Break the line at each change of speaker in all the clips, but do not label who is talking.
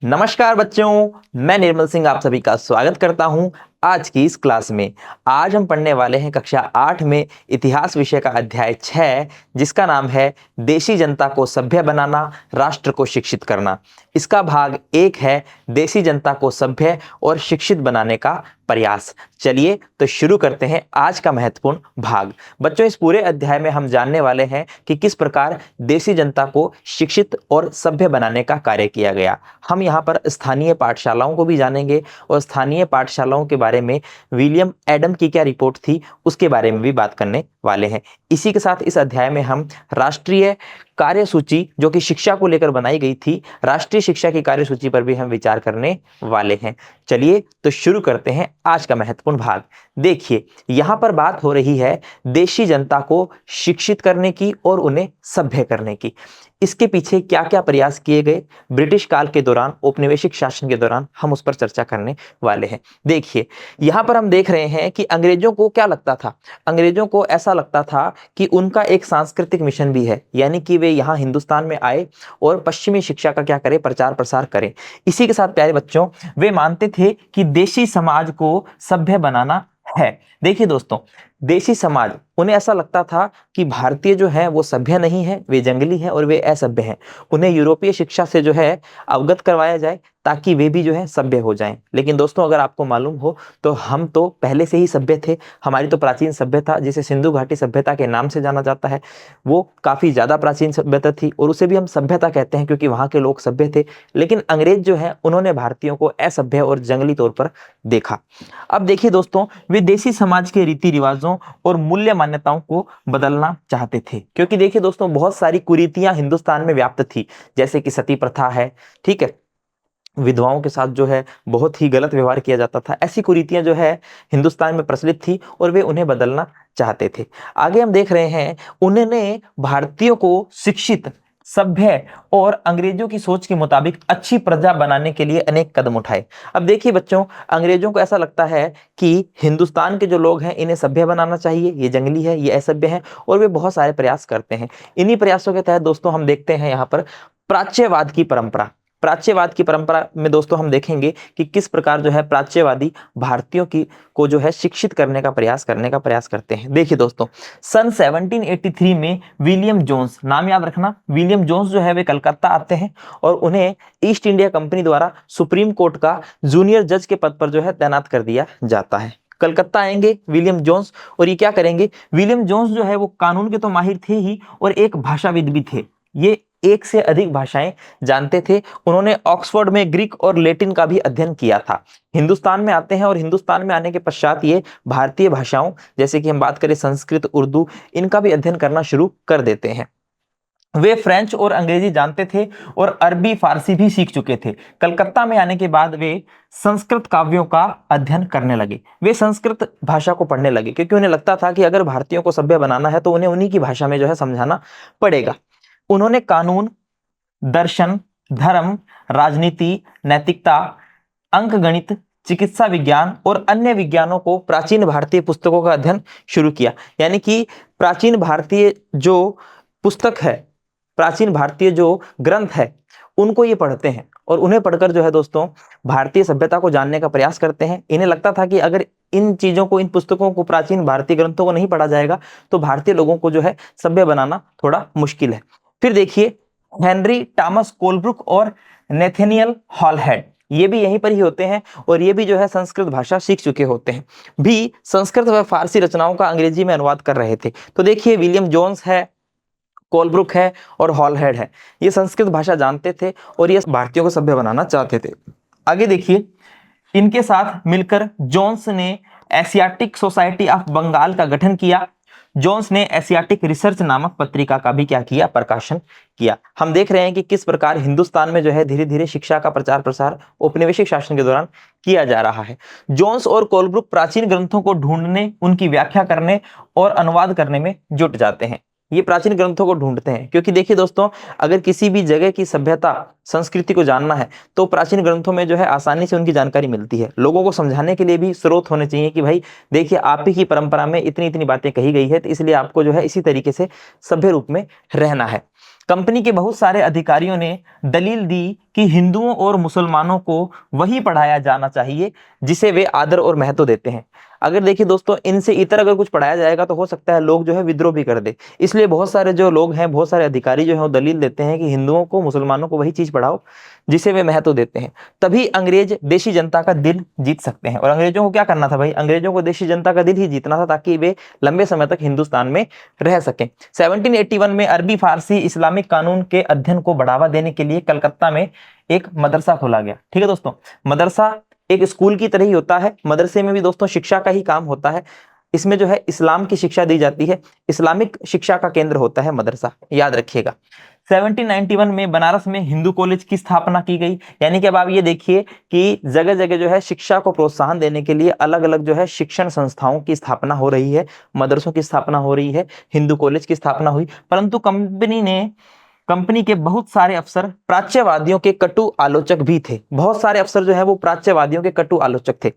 नमस्कार बच्चों, मैं निर्मल सिंह आप सभी का स्वागत करता हूं आज की इस क्लास में। आज हम पढ़ने वाले हैं कक्षा 8 में इतिहास विषय का अध्याय 6, जिसका नाम है देशी जनता को सभ्य बनाना, राष्ट्र को शिक्षित करना। इसका भाग 1 है देशी जनता को सभ्य और शिक्षित बनाने का प्रयास। चलिए तो शुरू करते हैं आज का महत्वपूर्ण भाग। बच्चों, इस पूरे अध्याय में हम जानने वाले हैं कि किस प्रकार देशी जनता को शिक्षित और सभ्य बनाने का कार्य किया गया। हम यहाँ पर स्थानीय पाठशालाओं को भी जानेंगे और स्थानीय पाठशालाओं के बारे में विलियम एडम की क्या रिपोर्ट थी उसके बारे में भी बात करने वाले हैं। इसी के साथ इस अध्याय में हम राष्ट्रीय कार्यसूची जो कि शिक्षा को लेकर बनाई गई थी, राष्ट्रीय शिक्षा की कार्यसूची पर भी हम विचार करने वाले हैं। चलिए तो शुरू करते हैं आज का महत्वपूर्ण भाग। देखिए, यहां पर बात हो रही है देशी जनता को शिक्षित करने की और उन्हें सभ्य करने की। इसके पीछे क्या क्या प्रयास किए गए ब्रिटिश काल के दौरान, औपनिवेशिक शासन के दौरान, हम उस पर चर्चा करने वाले हैं। देखिए, यहां पर हम देख रहे हैं कि अंग्रेजों को क्या लगता था। अंग्रेजों को ऐसा लगता था कि उनका एक सांस्कृतिक मिशन भी है, यानी कि वे यहाँ हिंदुस्तान में आए और पश्चिमी शिक्षा का क्या करें, प्रचार प्रसार करें। इसी के साथ प्यारे बच्चों, वे मानते थे कि देशी समाज को सभ्य बनाना है। देखिए दोस्तों, देशी समाज, उन्हें ऐसा लगता था कि भारतीय जो है वो सभ्य नहीं है, वे जंगली हैं और वे असभ्य हैं। उन्हें यूरोपीय शिक्षा से जो है अवगत करवाया जाए ताकि वे भी जो है सभ्य हो जाएं। लेकिन दोस्तों, अगर आपको मालूम हो तो हम तो पहले से ही सभ्य थे। हमारी तो प्राचीन सभ्यता, जिसे सिंधु घाटी सभ्यता के नाम से जाना जाता है, वो काफी ज्यादा प्राचीन सभ्यता थी और उसे भी हम सभ्यता कहते हैं क्योंकि वहां के लोग सभ्य थे। लेकिन अंग्रेज जो है उन्होंने भारतीयों को असभ्य और जंगली तौर पर देखा। अब देखिए दोस्तों, वे देशी समाज के रीति रिवाजों और मूल्य मान्यताओं को बदलना चाहते थे, क्योंकि देखिए दोस्तों, बहुत सारी कुरीतियां हिंदुस्तान में व्याप्त थी, जैसे कि सती प्रथा है, ठीक है, विधवाओं के साथ जो है बहुत ही गलत व्यवहार किया जाता था। ऐसी कुरीतियां जो है हिंदुस्तान में प्रचलित थी और वे उन्हें बदलना चाहते थे। आगे हम देख रहे हैं, उन्होंने भारतीयों को शिक्षित, सभ्य और अंग्रेजों की सोच के मुताबिक अच्छी प्रजा बनाने के लिए अनेक कदम उठाए। अब देखिए बच्चों, अंग्रेजों को ऐसा लगता है कि हिंदुस्तान के जो लोग हैं इन्हें सभ्य बनाना चाहिए, ये जंगली है, ये असभ्य है, और वे बहुत सारे प्रयास करते हैं। इन्हीं प्रयासों के तहत दोस्तों हम देखते हैं यहाँ पर प्राच्यवाद की परंपरा। प्राच्यवाद की परंपरा में दोस्तों हम देखेंगे कि किस प्रकार जो है प्राच्यवादी भारतीयों की को जो है शिक्षित करने का प्रयास करते हैं। देखिए दोस्तों, सन 1783 में विलियम जोन्स, नाम याद रखना, विलियम जोन्स जो है वे कलकत्ता आते हैं और उन्हें ईस्ट इंडिया कंपनी द्वारा सुप्रीम कोर्ट का जूनियर जज के पद पर जो है तैनात कर दिया जाता है। कलकत्ता आएंगे विलियम जोन्स और ये क्या करेंगे, विलियम जोन्स जो है वो कानून के तो माहिर थे ही और एक भाषाविद भी थे। ये एक से अधिक भाषाएं जानते थे। उन्होंने ऑक्सफोर्ड में ग्रीक और लैटिन का भी अध्ययन किया था। हिंदुस्तान में आते हैं और हिंदुस्तान में आने के पश्चात ये भारतीय भाषाओं, जैसे कि हम बात करें संस्कृत, उर्दू, इनका भी अध्ययन करना शुरू कर देते हैं। वे फ्रेंच और अंग्रेजी जानते थे और अरबी फारसी भी सीख चुके थे। कलकत्ता में आने के बाद वे संस्कृत काव्यों का अध्ययन करने लगे। वे संस्कृत भाषा को पढ़ने लगे क्योंकि उन्हें लगता था कि अगर भारतीयों को सभ्य बनाना है तो उन्हें उन्हीं की भाषा में जो है समझाना पड़ेगा। उन्होंने कानून, दर्शन, धर्म, राजनीति, नैतिकता, अंकगणित, चिकित्सा विज्ञान और अन्य विज्ञानों को प्राचीन भारतीय पुस्तकों का अध्ययन शुरू किया। यानी कि प्राचीन भारतीय जो पुस्तक है, प्राचीन भारतीय जो ग्रंथ है, उनको ये पढ़ते हैं और उन्हें पढ़कर जो है दोस्तों भारतीय सभ्यता को जानने का प्रयास करते हैं। इन्हें लगता था कि अगर इन चीजों को, इन पुस्तकों को, प्राचीन भारतीय ग्रंथों को नहीं पढ़ा जाएगा तो भारतीय लोगों को जो है सभ्य बनाना थोड़ा मुश्किल है। फिर देखिए, हेनरी टॉमस कोलब्रुक और नेथेनियल हॉलहेड, ये भी यहीं पर ही होते हैं और ये भी जो है संस्कृत भाषा सीख चुके होते हैं, भी संस्कृत व फारसी रचनाओं का अंग्रेजी में अनुवाद कर रहे थे। तो देखिए, विलियम जोन्स है, कोलब्रुक है और हॉलहेड है, ये संस्कृत भाषा जानते थे और ये भारतीयों को सभ्य बनाना चाहते थे। आगे देखिए, इनके साथ मिलकर जोन्स ने एशियाटिक सोसाइटी ऑफ बंगाल का गठन किया। जोन्स ने एशियाटिक रिसर्च नामक पत्रिका का भी क्या किया, प्रकाशन किया। हम देख रहे हैं कि किस प्रकार हिंदुस्तान में जो है धीरे धीरे शिक्षा का प्रचार प्रसार औपनिवेशिक शासन के दौरान किया जा रहा है। जोन्स और कोलब्रुक प्राचीन ग्रंथों को ढूंढने, उनकी व्याख्या करने और अनुवाद करने में जुट जाते हैं। ये प्राचीन ग्रंथों को ढूंढते हैं क्योंकि देखिए दोस्तों, अगर किसी भी जगह की सभ्यता, संस्कृति को जानना है तो प्राचीन ग्रंथों में जो है आसानी से उनकी जानकारी मिलती है। लोगों को समझाने के लिए भी स्रोत होने चाहिए कि भाई देखिए, आप ही की परंपरा में इतनी इतनी बातें कही गई है, तो इसलिए आपको जो है इसी तरीके से सभ्य रूप में रहना है। कंपनी के बहुत सारे अधिकारियों ने दलील दी कि हिंदुओं और मुसलमानों को वही पढ़ाया जाना चाहिए जिसे वे आदर और महत्व देते हैं। अगर देखिए दोस्तों, इनसे इतर अगर कुछ पढ़ाया जाएगा तो हो सकता है लोग जो है विद्रोह भी कर दे। इसलिए बहुत सारे जो लोग हैं, बहुत सारे अधिकारी जो हैं वो दलील देते हैं कि हिंदुओं को, मुसलमानों को वही चीज पढ़ाओ जिसे वे महत्व देते हैं। तभी अंग्रेज देशी जनता का दिल जीत सकते हैं। और अंग्रेजों को क्या करना था भाई? अंग्रेजों को देशी जनता का दिल ही जीतना था ताकि वे लंबे समय तक हिंदुस्तान में रह सकें। 1781 में अरबी फारसी इस्लामिक कानून के अध्ययन को बढ़ावा देने के लिए कलकत्ता में एक मदरसा खोला गया। ठीक है दोस्तों, मदरसा एक स्कूल की तरह ही होता है। मदरसे में भी दोस्तों शिक्षा का ही काम होता है। इसमें जो है इस्लाम की शिक्षा दी जाती है। इस्लामिक शिक्षा का केंद्र होता है मदरसा, याद रखिएगा। 1791 में बनारस में हिंदू कॉलेज की स्थापना की गई। यानी कि अब आप ये देखिए कि जगह जगह जो है शिक्षा को प्रोत्साहन देने के लिए अलग अलग जो है शिक्षण संस्थाओं की स्थापना हो रही है, मदरसों की स्थापना हो रही है, हिंदू कॉलेज की स्थापना हुई। परंतु कंपनी के बहुत सारे अफसर प्राच्यवादियों के कटु आलोचक भी थे। बहुत सारे अफसर जो है वो प्राच्यवादियों के कटु आलोचक थे।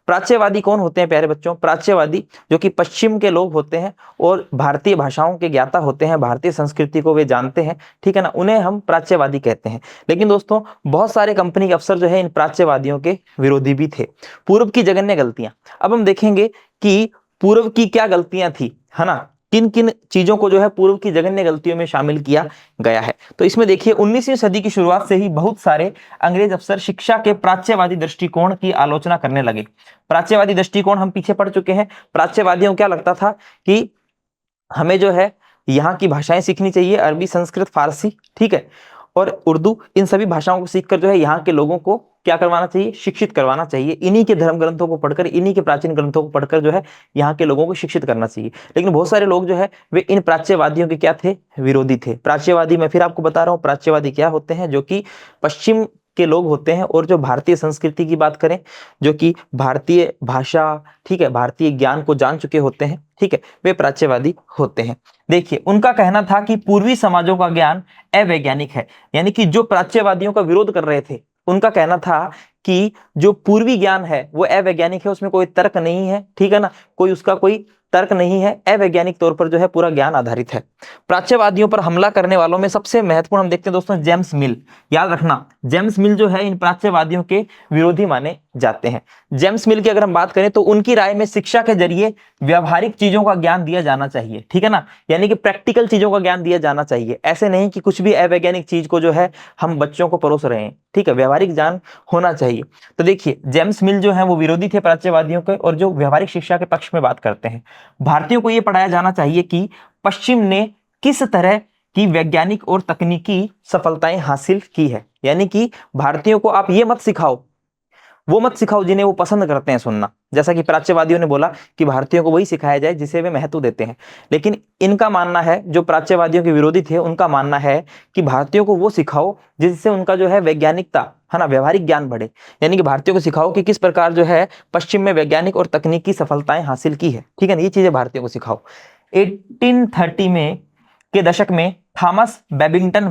प्राच्यवादी कौन होते हैं प्यारे बच्चों? प्राच्यवादी जो कि पश्चिम के लोग होते हैं और भारतीय भाषाओं के ज्ञाता होते हैं, भारतीय संस्कृति को वे जानते हैं, ठीक है ना, उन्हें हम प्राच्यवादी कहते हैं। लेकिन दोस्तों बहुत सारे कंपनी के अफसर जो है इन प्राच्यवादियों के विरोधी भी थे। पूर्व की जघन्य गलतियां, अब हम देखेंगे कि पूर्व की क्या गलतियां थी, है ना, किन किन चीजों को जो है पूर्व की जघन्य गलतियों में शामिल किया गया है। तो इसमें देखिए 19वीं सदी की शुरुआत से ही बहुत सारे अंग्रेज अफसर शिक्षा के प्राच्यवादी दृष्टिकोण की आलोचना करने लगे। प्राच्यवादी दृष्टिकोण हम पीछे पढ़ चुके हैं। प्राच्यवादियों को क्या लगता था कि हमें जो है यहाँ की भाषाएं सीखनी चाहिए, अरबी, संस्कृत, फारसी, ठीक है, और उर्दू, इन सभी भाषाओं को सीखकर जो है यहाँ के लोगों को क्या करवाना चाहिए? शिक्षित करवाना चाहिए। इन्हीं के धर्म ग्रंथों को पढ़कर, इन्हीं के प्राचीन ग्रंथों को पढ़कर जो है यहाँ के लोगों को शिक्षित करना चाहिए। लेकिन बहुत सारे लोग जो है वे इन प्राच्यवादियों के क्या थे? विरोधी थे। प्राच्यवादी, मैं फिर आपको बता रहा हूँ प्राच्यवादी क्या होते हैं, जो कि पश्चिम के लोग होते हैं और जो भारतीय संस्कृति की बात करें, जो कि भारतीय भाषा, ठीक है, भारतीय ज्ञान को जान चुके होते हैं, ठीक है, वे प्राच्यवादी होते हैं। देखिए उनका कहना था कि पूर्वी समाजों का ज्ञान अवैज्ञानिक है। यानी कि जो प्राच्यवादियों का विरोध कर रहे थे, उनका कहना था कि जो पूर्वी ज्ञान है वो अवैज्ञानिक है, उसमें कोई तर्क नहीं है, ठीक है ना, कोई उसका कोई तर्क नहीं है, अवैज्ञानिक तौर पर जो है पूरा ज्ञान आधारित है। प्राच्यवादियों पर हमला करने वालों में सबसे महत्वपूर्ण हम देखते हैं दोस्तों जेम्स मिल। याद रखना, जेम्स मिल जो है इन प्राच्यवादियों के विरोधी माने जाते हैं। जेम्स मिल की अगर हम बात करें तो उनकी राय में शिक्षा के जरिए व्यवहारिक चीजों का ज्ञान दिया जाना चाहिए, ठीक है ना, यानी कि प्रैक्टिकल चीजों का ज्ञान दिया जाना चाहिए। ऐसे नहीं कि कुछ भी अवैज्ञानिक चीज को जो है हम बच्चों को परोस रहे हैं, ठीक है, व्यवहारिक ज्ञान होना चाहिए। तो देखिए जेम्स मिल जो है वो विरोधी थे प्राच्यवादियों के और जो व्यवहारिक शिक्षा के पक्ष में बात करते हैं। भारतीयों को यह पढ़ाया जाना चाहिए कि पश्चिम ने किस तरह की वैज्ञानिक और तकनीकी सफलताएं हासिल की है। यानी कि भारतीयों को आप ये मत सिखाओ, वो मत सिखाओ जिन्हें वो पसंद करते हैं सुनना। जैसा कि प्राच्यवादियों ने बोला कि भारतीयों को वही सिखाया जाए जिसे वे महत्व देते हैं। लेकिन इनका मानना है, जो प्राच्यवादियों के विरोधी थे उनका मानना है कि भारतीयों को वो सिखाओ जिससे उनका जो है वैज्ञानिकता, है ना, व्यवहारिक ज्ञान बढ़े। यानी कि भारतीयों को सिखाओ कि किस प्रकार जो है पश्चिम में वैज्ञानिक और तकनीकी सफलताएं हासिल की है, ठीक है ना, ये चीजें भारतीयों को सिखाओ। 1830 में के दशक में थॉमस बेबिंगटन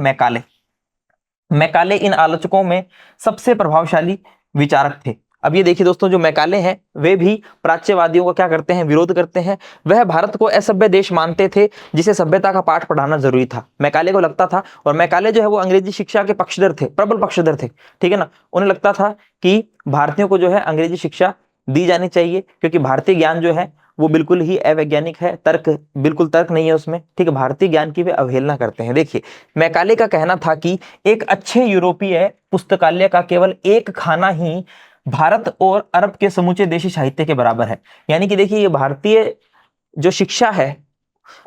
मैकाले इन आलोचकों में सबसे प्रभावशाली विचारक थे। अब ये देखिए दोस्तों, जो मैकाले हैं वे भी प्राच्यवादियों को क्या करते हैं? विरोध करते हैं। वह भारत को असभ्य देश मानते थे जिसे सभ्यता का पाठ पढ़ाना जरूरी था, मैकाले को लगता था। और मैकाले जो है वो अंग्रेजी शिक्षा के पक्षधर थे, प्रबल पक्षधर थे, ठीक है ना। उन्हें लगता था कि भारतीयों को जो है अंग्रेजी शिक्षा दी जानी चाहिए क्योंकि भारतीय ज्ञान जो है वो बिल्कुल ही अवैज्ञानिक है, बिल्कुल तर्क नहीं है उसमें, ठीक है, भारतीय ज्ञान की वे अवहेलना करते हैं। देखिए मैकाले का कहना था कि एक अच्छे यूरोपीय पुस्तकालय का केवल एक खाना ही भारत और अरब के समूचे देशी साहित्य के बराबर है। यानी कि देखिए ये भारतीय जो शिक्षा है,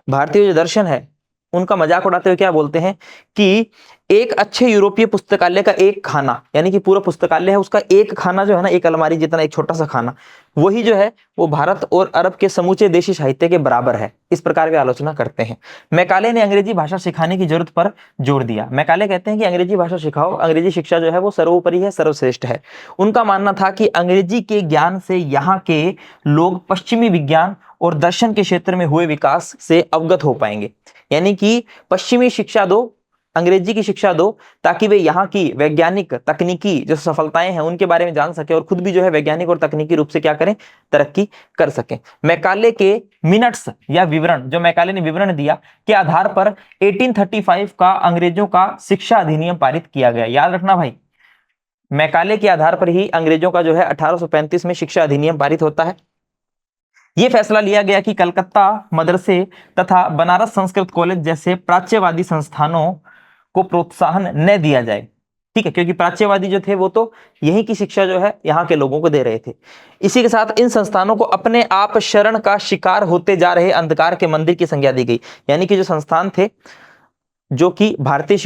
भारतीय जो दर्शन है, उनका मजाक उड़ाते हुए क्या बोलते हैं कि एक अच्छे यूरोपीय पुस्तकालय का एक खाना, यानी कि पूरा पुस्तकालय है उसका एक खाना जो है ना, एक अलमारी जितना, एक छोटा सा खाना, वही जो है वो भारत और अरब के समूचे देशी साहित्य के बराबर है। इस प्रकार वे आलोचना करते हैं। मैकाले ने अंग्रेजी भाषा सिखाने की जरूरत पर जोर दिया। मैकाले कहते हैं कि अंग्रेजी भाषा सिखाओ, अंग्रेजी शिक्षा जो है वो सर्वोपरि है, सर्वश्रेष्ठ है। उनका मानना था कि अंग्रेजी के ज्ञान से यहाँ के लोग पश्चिमी विज्ञान और दर्शन के क्षेत्र में हुए विकास से अवगत हो पाएंगे। यानी कि पश्चिमी शिक्षा दो, अंग्रेजी की शिक्षा दो ताकि वे यहाँ की वैज्ञानिक तकनीकी जो सफलताएं हैं उनके बारे में जान सके और खुद भी जो है वैज्ञानिक और तकनीकी रूप से क्या करें, तरक्की कर सकें। मैकाले के मिनट्स या विवरण, जो मैकाले ने विवरण दिया के आधार पर 1835 का अंग्रेजों का शिक्षा अधिनियम पारित किया गया। याद रखना भाई, मैकाले के आधार पर ही अंग्रेजों का जो है 1835 में शिक्षा अधिनियम पारित होता है। यह फैसला लिया गया कि कलकत्ता मदरसे तथा बनारस संस्कृत कॉलेज जैसे प्राच्यवादी संस्थानों को प्रोत्साहन न दिया जाए। ठीक है, क्योंकि प्राच्यवादी जो थे वो तो यही की शिक्षा जो है यहाँ के लोगों को दे रहे थे। इसी के साथ इन संस्थानों को अपने आप शरण का शिकार होते जा रहे अंधकार के मंदिर की संज्ञा दी गई। यानी कि जो संस्थान थे जो कि भारतीय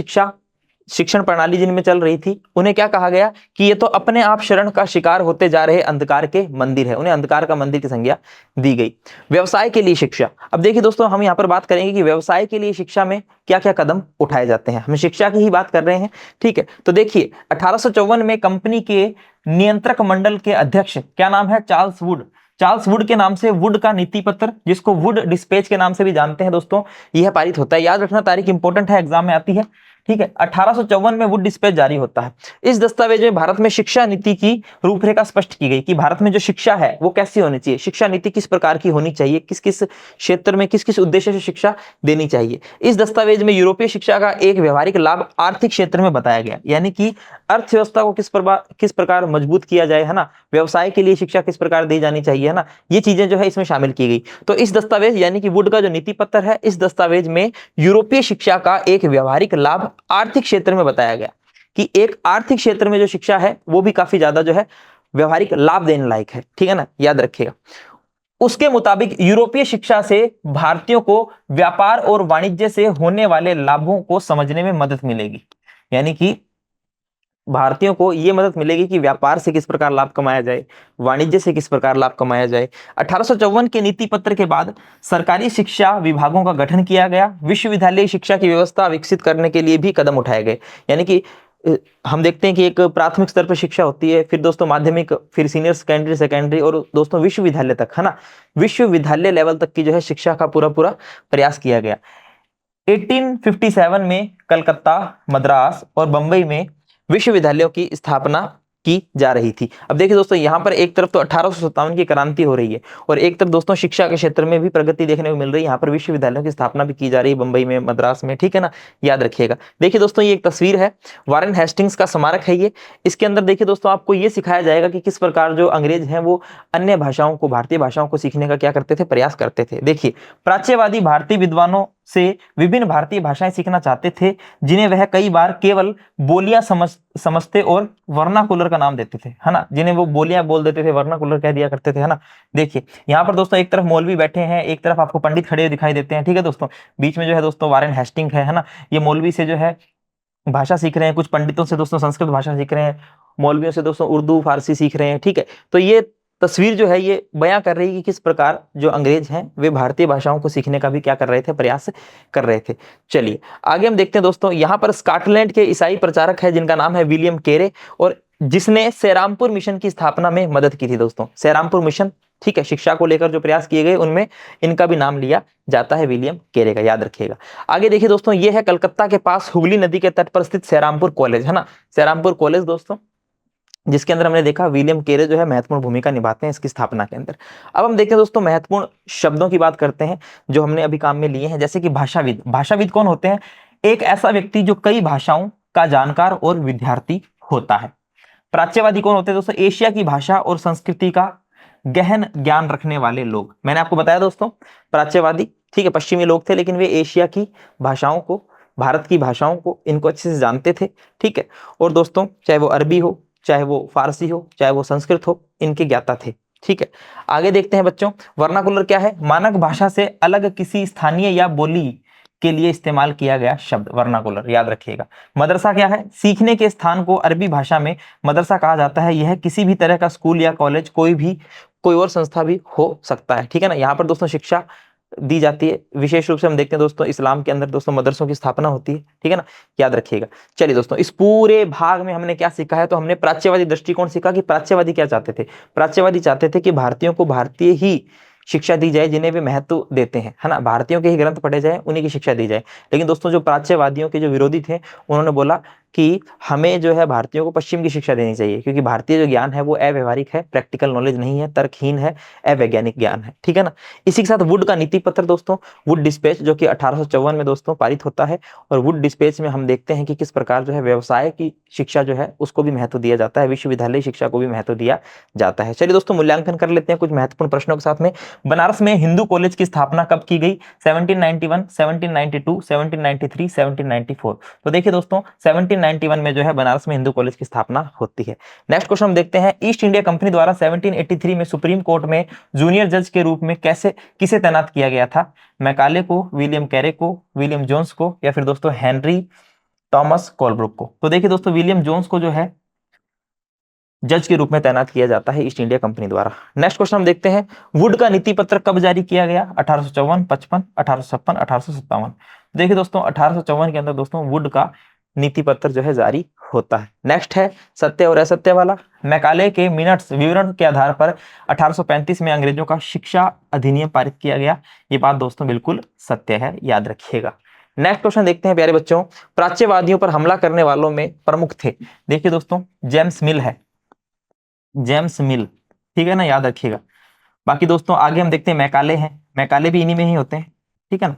शिक्षण प्रणाली जिनमें चल रही थी, उन्हें क्या कहा गया कि ये तो अपने आप शरण का शिकार होते जा रहे अंधकार के मंदिर है, उन्हें अंधकार का मंदिर की संज्ञा दी गई। व्यवसाय के लिए शिक्षा। अब देखिए दोस्तों, हम यहाँ पर बात करेंगे कि व्यवसाय के लिए शिक्षा में क्या क्या कदम उठाए जाते हैं। हम शिक्षा की ही बात कर रहे हैं, ठीक है। तो देखिए 1854 में कंपनी के नियंत्रक मंडल के अध्यक्ष, क्या नाम है, चार्ल्स वुड के नाम से वुड का नीति पत्र, जिसको वुड डिस्पैच के नाम से भी जानते हैं दोस्तों, यह पारित होता है। याद रखना, तारीख इंपॉर्टेंट है, एग्जाम में आती है, ठीक है। 1854 में वुड डिस्पैच जारी होता है। इस दस्तावेज में भारत में शिक्षा नीति की रूपरेखा स्पष्ट की गई कि भारत में जो शिक्षा है वो कैसी होनी चाहिए, शिक्षा नीति किस प्रकार की होनी चाहिए, किस किस क्षेत्र में किस किस उद्देश्य से शिक्षा देनी चाहिए। इस दस्तावेज में यूरोपीय शिक्षा का एक व्यवहारिक लाभ आर्थिक क्षेत्र में बताया गया, यानी कि अर्थव्यवस्था को किस प्रकार मजबूत किया जाए, है ना, व्यवसाय के लिए शिक्षा किस प्रकार दी जानी चाहिए, है ना, ये चीजें जो है इसमें शामिल की गई। तो इस दस्तावेज यानी कि वुड का जो नीति पत्र है, इस दस्तावेज में यूरोपीय शिक्षा का एक व्यवहारिक लाभ आर्थिक क्षेत्र में बताया गया कि एक आर्थिक क्षेत्र में जो शिक्षा है वो भी काफी ज्यादा जो है व्यवहारिक लाभ देने लायक है, ठीक है ना, याद रखिएगा। उसके मुताबिक यूरोपीय शिक्षा से भारतीयों को व्यापार और वाणिज्य से होने वाले लाभों को समझने में मदद मिलेगी। यानी कि भारतीयों को यह मदद मिलेगी कि व्यापार से किस प्रकार लाभ कमाया जाए, वाणिज्य से किस प्रकार लाभ कमाया जाए। 1854 के नीति पत्र के बाद सरकारी शिक्षा विभागों का गठन किया गया। विश्वविद्यालय शिक्षा की व्यवस्था विकसित करने के लिए भी कदम उठाए गए। यानी कि हम देखते हैं कि एक प्राथमिक स्तर पर शिक्षा होती है, फिर दोस्तों माध्यमिक, फिर सीनियर सेकेंडरी और दोस्तों विश्वविद्यालय तक, है ना, विश्वविद्यालय लेवल तक की जो है शिक्षा का पूरा प्रयास किया गया। 1857 में कलकत्ता, मद्रास और बंबई में विश्वविद्यालयों की स्थापना की जा रही थी। अब देखिए दोस्तों, यहाँ पर एक तरफ तो 1857 की क्रांति हो रही है और एक तरफ दोस्तों शिक्षा के क्षेत्र में भी प्रगति देखने को मिल रही है। यहाँ पर विश्वविद्यालयों की स्थापना भी की जा रही है, बंबई में, मद्रास में, ठीक है ना, याद रखिएगा। देखिए दोस्तों, ये एक तस्वीर है, वारेन हेस्टिंग्स का स्मारक है ये। इसके अंदर देखिए दोस्तों, आपको ये सिखाया जाएगा कि किस प्रकार जो अंग्रेज हैं वो अन्य भाषाओं को, भारतीय भाषाओं को सीखने का क्या करते थे, प्रयास करते थे। देखिए, प्राच्यवादी भारतीय विद्वानों से विभिन्न भारतीय भाषाएं सीखना चाहते थे, जिन्हें वह कई बार केवल बोलियां समझते और वर्नाकुलर का नाम देते थे, है ना, जिन्हें वो बोलियां बोल देते थे, वर्नाकुलर कह दिया करते थे, है ना। देखिए यहाँ पर दोस्तों एक तरफ मौलवी बैठे हैं, एक तरफ आपको पंडित खड़े हुए दिखाई देते हैं, ठीक है दोस्तों। बीच में जो है दोस्तों वारेन हेस्टिंग है ना, ये मौलवी से जो है भाषा सीख रहे हैं, कुछ पंडितों से दोस्तों संस्कृत भाषा सीख रहे हैं, मौलवियों से दोस्तों उर्दू फारसी सीख रहे हैं, ठीक है। तो ये तस्वीर जो है ये बयां कर रही है कि किस प्रकार जो अंग्रेज हैं वे भारतीय भाषाओं को सीखने का भी क्या कर रहे थे, प्रयास कर रहे थे। चलिए आगे हम देखते हैं दोस्तों, यहाँ पर स्कॉटलैंड के ईसाई प्रचारक है जिनका नाम है विलियम केरे, और जिसने सेरामपुर मिशन की स्थापना में मदद की थी दोस्तों। सेरामपुर मिशन, ठीक है, शिक्षा को लेकर जो प्रयास किए गए उनमें इनका भी नाम लिया जाता है, विलियम केरे का, याद रखिएगा। आगे देखिए दोस्तों, ये है कलकत्ता के पास हुगली नदी के तट पर स्थित सेरामपुर कॉलेज, है ना, सेरामपुर कॉलेज दोस्तों, जिसके अंदर हमने देखा विलियम केरे जो है महत्वपूर्ण भूमिका निभाते हैं इसकी स्थापना के अंदर। अब हम देखते हैं दोस्तों, महत्वपूर्ण शब्दों की बात करते हैं जो हमने अभी काम में लिए हैं, जैसे कि भाषाविद। भाषाविद कौन होते हैं? एक ऐसा व्यक्ति जो कई भाषाओं का जानकार और विद्यार्थी होता है। प्राच्यवादी कौन होते हैं दोस्तों? एशिया की भाषा और संस्कृति का गहन ज्ञान रखने वाले लोग। मैंने आपको बताया दोस्तों, प्राच्यवादी, ठीक है, पश्चिमी लोग थे, लेकिन वे एशिया की भाषाओं को, भारत की भाषाओं को, इनको अच्छे से जानते थे, ठीक है। और दोस्तों चाहे वो अरबी हो, चाहे वो फारसी हो, चाहे वो संस्कृत हो, इनके ज्ञाता थे, ठीक है। आगे देखते हैं बच्चों, वर्नाकुलर क्या है? मानक भाषा से अलग किसी स्थानीय या बोली के लिए इस्तेमाल किया गया शब्द, वर्नाकुलर, याद रखिएगा। मदरसा क्या है? सीखने के स्थान को अरबी भाषा में मदरसा कहा जाता है। यह किसी भी तरह का स्कूल या कॉलेज, कोई और संस्था भी हो सकता है, ठीक है ना। यहाँ पर दोस्तों शिक्षा दी जाती है। विशेष रूप से हम देखते हैं दोस्तों, इस्लाम के अंदर दोस्तों मदरसों की स्थापना होती है, ठीक है ना, याद रखिएगा। चलिए दोस्तों, इस पूरे भाग में हमने क्या सीखा है? तो हमने प्राच्यवादी दृष्टिकोण सीखा कि प्राच्यवादी क्या चाहते थे। प्राच्यवादी चाहते थे कि भारतीयों को भारतीय ही शिक्षा दी जाए जिन्हें वे महत्व देते हैं, है ना, भारतीयों के ही ग्रंथ पढ़े जाए, उन्हीं की शिक्षा दी जाए। लेकिन दोस्तों जो प्राच्यवादियों के जो विरोधी थे उन्होंने बोला कि हमें जो है भारतीयों को पश्चिम की शिक्षा देनी चाहिए, क्योंकि भारतीय जो ज्ञान है वो अव्यवहारिक है, प्रैक्टिकल नॉलेज नहीं है, तर्कहीन है, अवैज्ञानिक ज्ञान है, ठीक है ना। इसी के साथ वुड का नीति पत्र दोस्तों, वुड डिस्पैच, जो कि 1854 में दोस्तों पारित होता है। और वुड डिस्पैच में हम देखते हैं कि किस प्रकार जो है व्यवसाय की शिक्षा जो है उसको भी महत्व दिया जाता है, विश्वविद्यालय शिक्षा को भी महत्व दिया जाता है। चलिए दोस्तों मूल्यांकन कर लेते हैं कुछ महत्वपूर्ण प्रश्नों के साथ में। बनारस में हिंदू कॉलेज की स्थापना कब की गई? 1791, 1792, 1793, 1794। तो देखिए दोस्तों 1791 में जो है बनारस में हिंदू कॉलेज की स्थापना होती है। नेक्स्ट क्वेश्चन हम देखते हैं, ईस्ट इंडिया कंपनी द्वारा 1783 में सुप्रीम कोर्ट में जूनियर जज के रूप में किसे तैनात किया गया था? मैकाले को, विलियम कैरे को, विलियम जोन्स को, या फिर दोस्तों हेनरी थॉमस कोलब्रुक को? तो देखिए दोस्तों विलियम जोन्स को जो है जज के रूप में तैनात किया जाता है ईस्ट इंडिया कंपनी द्वारा। नेक्स्ट क्वेश्चन हम देखते हैं, वुड का नीति पत्र कब जारी किया गया? 1854, 55, 1856, 1857। देखिए दोस्तों 1854 के अंदर दोस्तों वुड का नीति पत्र जो है जारी होता है। नेक्स्ट है सत्य और असत्य वाला। मैकाले के मिनट्स विवरण के आधार पर 1835 में अंग्रेजों का शिक्षा अधिनियम पारित किया गया। ये बात दोस्तों बिल्कुल सत्य है, याद रखिएगा। नेक्स्ट क्वेश्चन देखते हैं प्यारे बच्चों, प्राच्यवादियों पर हमला करने वालों में प्रमुख थे। देखिए दोस्तों जेम्स मिल है, जेम्स मिल, ठीक है ना, याद रखिएगा। बाकी दोस्तों आगे हम देखते हैं मैकाले हैं, मैकाले भी इन्हीं में ही होते हैं, ठीक है ना।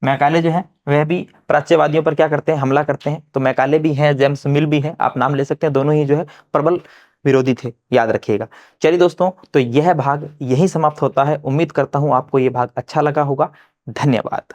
मैकाले जो है वह भी प्राच्यवादियों पर क्या करते हैं? हमला करते हैं। तो मैकाले भी हैं, जेम्स मिल भी है, आप नाम ले सकते हैं, दोनों ही जो है प्रबल विरोधी थे, याद रखिएगा। चलिए दोस्तों तो यह भाग यही समाप्त होता है। उम्मीद करता हूं आपको यह भाग अच्छा लगा होगा। धन्यवाद।